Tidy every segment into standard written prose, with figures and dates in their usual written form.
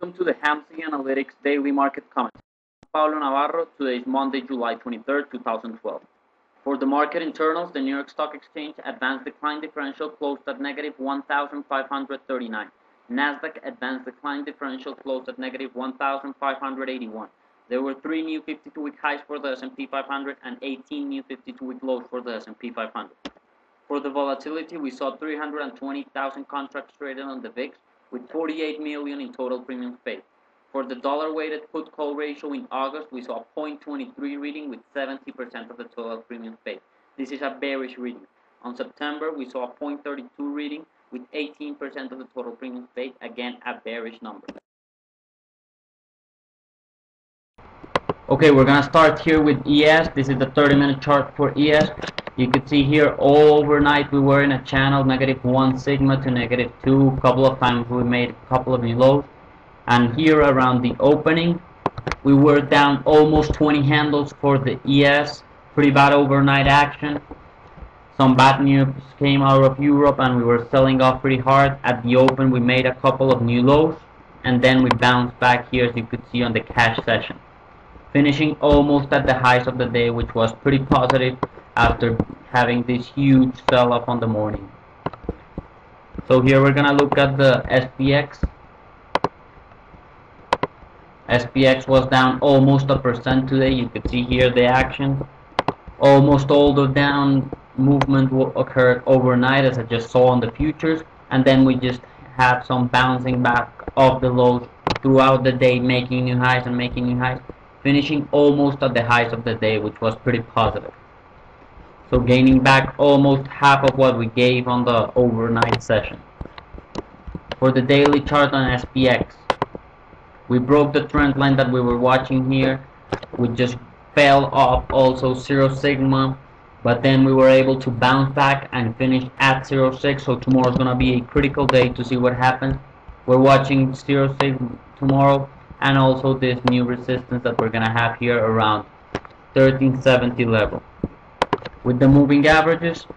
Welcome to the Hamsi Analytics Daily Market Commentary. Paulo Navarro. Today is Monday, July 23rd, 2012. For the market internals, the New York Stock Exchange advanced decline differential closed at negative 1,539. Nasdaq advanced decline differential closed at negative 1,581. There were 3 new 52-week highs for the S&P 500 and 18 new 52-week lows for the S&P 500. For the volatility, we saw 320,000 contracts traded on the VIX, with 48 million in total premiums paid. For the dollar-weighted put-call ratio in August, we saw a 0.23 reading with 70% of the total premiums paid. This is a bearish reading. On September, we saw a 0.32 reading with 18% of the total premiums paid, again a bearish number. Okay, we're gonna start here with ES. This is the 30-minute chart for ES. You can see here overnight we were in a channel -1 sigma to -2. A couple of times we made a couple of new lows, and here around the opening we were down almost 20 handles for the ES. Pretty bad overnight action. Some bad news came out of Europe and we were selling off pretty hard. At the open we made a couple of new lows, and then we bounced back here, as you could see on the cash session, finishing almost at the highs of the day, which was pretty positive after having this huge sell-off on the morning. So here we're gonna look at the SPX. SPX was down almost 1% today. You could see here the action. Almost all the down movement occurred overnight, as I just saw on the futures, and then we just had some bouncing back of the lows throughout the day, making new highs and making new highs, finishing almost at the highs of the day, which was pretty positive. So gaining back almost half of what we gave on the overnight session. For the daily chart on SPX, we broke the trend line that we were watching here. We just fell off also 0 sigma, but then we were able to bounce back and finish at 0.6. So tomorrow is going to be a critical day to see what happens. We're watching 0.6 tomorrow, and also this new resistance that we're going to have here around 1370 level. With the moving averages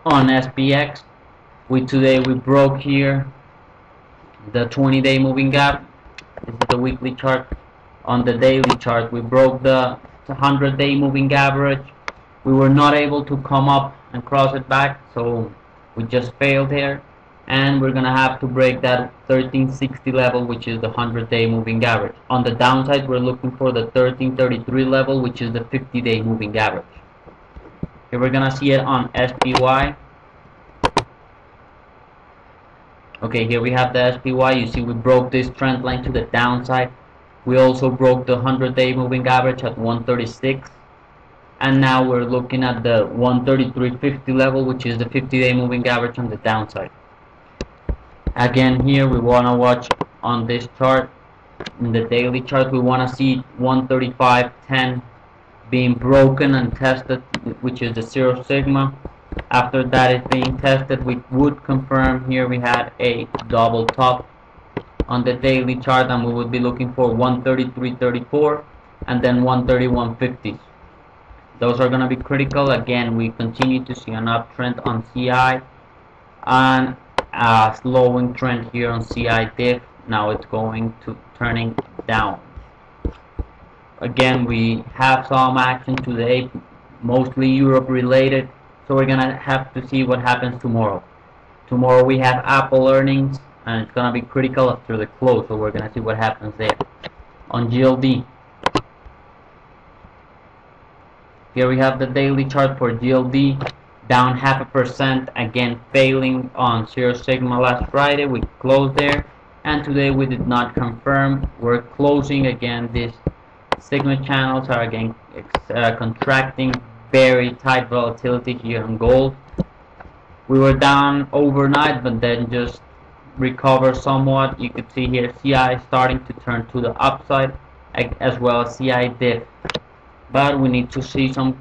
on SPX, today we broke here the 20-day moving gap. This is the weekly chart. On the daily chart, we broke the 100-day moving average. We were not able to come up and cross it back, so we just failed here, and we're gonna have to break that 1360 level, which is the 100-day moving average. On the downside, we're looking for the 1333 level, which is the 50-day moving average. Here we're gonna see it on SPY. Okay, here we have the SPY. You see we broke this trend line to the downside. We also broke the 100-day moving average at 136, and now we're looking at the 133.50 level, which is the 50-day moving average on the downside. Again, here we want to watch on this chart. In the daily chart, we want to see 135.10 being broken and tested, which is the 0 sigma. After that is being tested, we would confirm here we had a double top on the daily chart, and we would be looking for 133.34 and then 131.50. Those are going to be critical. Again, we continue to see an uptrend on CI and a slowing trend here on CI diff. Now it's going to turning down. Again, we have some action today, mostly Europe related, so we're gonna have to see what happens tomorrow. Tomorrow we have Apple earnings, and it's gonna be critical after the close, so we're gonna see what happens there. On GLD, here we have the daily chart for GLD, down 0.5%, again failing on 0 sigma last Friday. We closed there, and today we did not confirm. We're closing again. This sigma channels are again contracting. Very tight volatility here on gold. We were down overnight, but then just recover somewhat. You could see here CI starting to turn to the upside, as well as CI diff. But we need to see some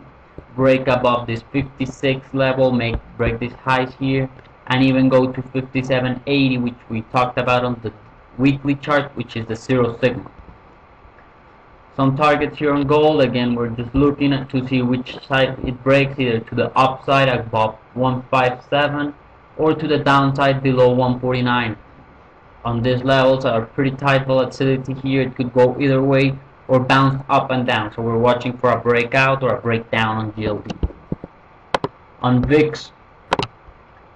break above this 56 level, break these highs here, and even go to 57.80, which we talked about on the weekly chart, which is the 0 sigma. Some targets here on gold. Again, we're just looking to see which side it breaks, either to the upside above 157 or to the downside below 149. on these levels are pretty tight volatility here. It could go either way or bounce up and down. So we're watching for a breakout or a breakdown on GLD. On VIX,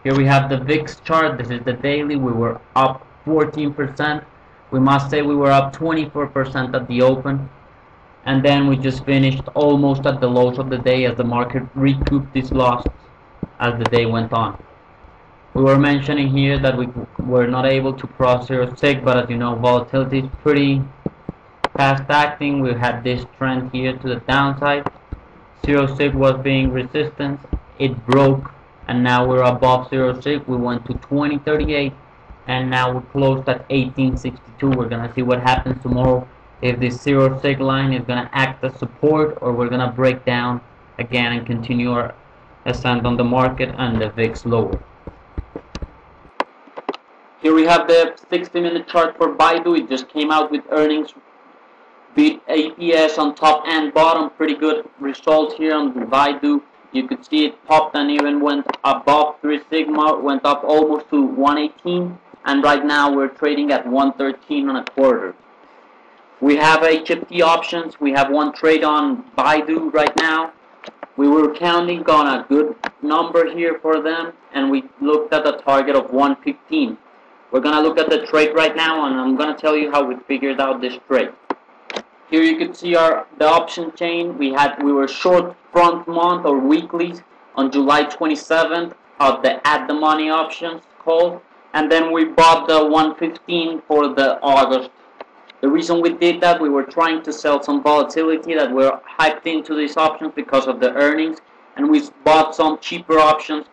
here we have the VIX chart. This is the daily. We were up 14%. We must say we were up 24% at the open. And then we just finished almost at the lows of the day as the market recouped its losses as the day went on. We were mentioning here that we were not able to cross 0.6, but as you know, volatility is pretty fast acting. We had this trend here to the downside. 0.6 was being resistance. It broke, and now we're above 0.6. We went to 20.38, and now we closed at 18.62. We're gonna see what happens tomorrow, if this 0.6 line is gonna act as support, or we're gonna break down again and continue our ascent on the market and the VIX lower. Here we have the 60-minute chart for Baidu. It just came out with earnings, beat APS on top and bottom. Pretty good result here on Baidu. You could see it popped and even went above 3 sigma, went up almost to 118, and right now we're trading at 113 and a quarter. We have HFT options. We have one trade on Baidu right now. We were counting on a good number here for them, and we looked at a target of 115. We're gonna look at the trade right now, and I'm gonna tell you how we figured out this trade. Here you can see the option chain. We were short front month or weeklies on July 27th of the at the money options call, and then we bought the 115 for the August. The reason we did that, we were trying to sell some volatility that were hyped into these options because of the earnings, and we bought some cheaper options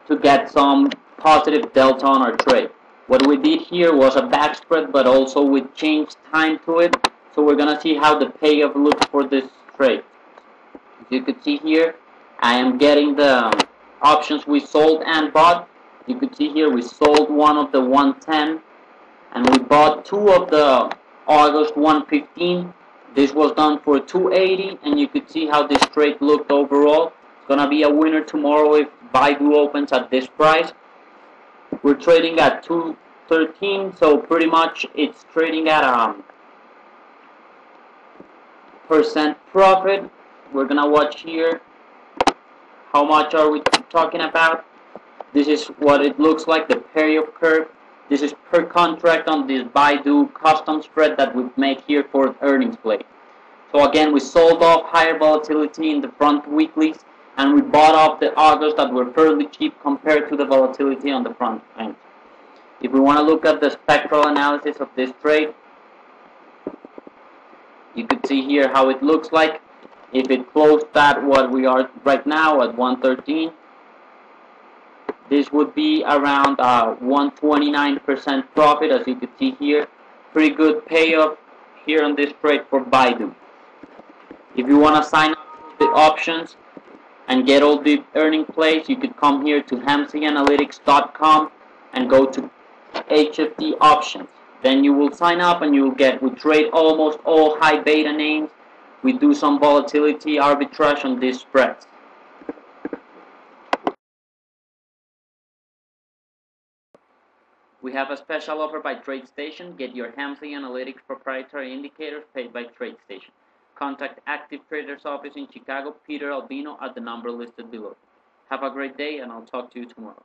to get some positive delta on our trade. What we did here was a back spread, but also we changed time to it. So we're gonna see how the payoff looks for this trade. As you can see here, I am getting the options we sold and bought. You can see here we sold one of the 110 and we bought two of the August 115. This was done for 280, and you could see how this trade looked overall. It's gonna be a winner tomorrow if Baidu opens at this price. We're trading at 213, so pretty much it's trading at percent profit. We're gonna watch here. How much are we talking about? This is what it looks like, the payoff curve. This is per contract on this Baidu custom spread that we make here for earnings play. So again, we sold off higher volatility in the front weeklies, and we bought off the August that were fairly cheap compared to the volatility on the front end. If we want to look at the spectral analysis of this trade, you could see here how it looks like. If it closed at what we are right now at 113, this would be around 129% profit, as you can see here. Pretty good payoff here on this trade for Baidu. If you want to sign up for the options and get all the earning plays, you could come here to hamsyanalytics.com and go to HFT options. Then you will sign up and you will we trade almost all high beta names. We do some volatility arbitrage on these spreads. We have a special offer by TradeStation. Get your Hamsey Analytics proprietary indicators paid by TradeStation. Contact Active Traders Office in Chicago, Peter Albino, at the number listed below. Have a great day, and I'll talk to you tomorrow.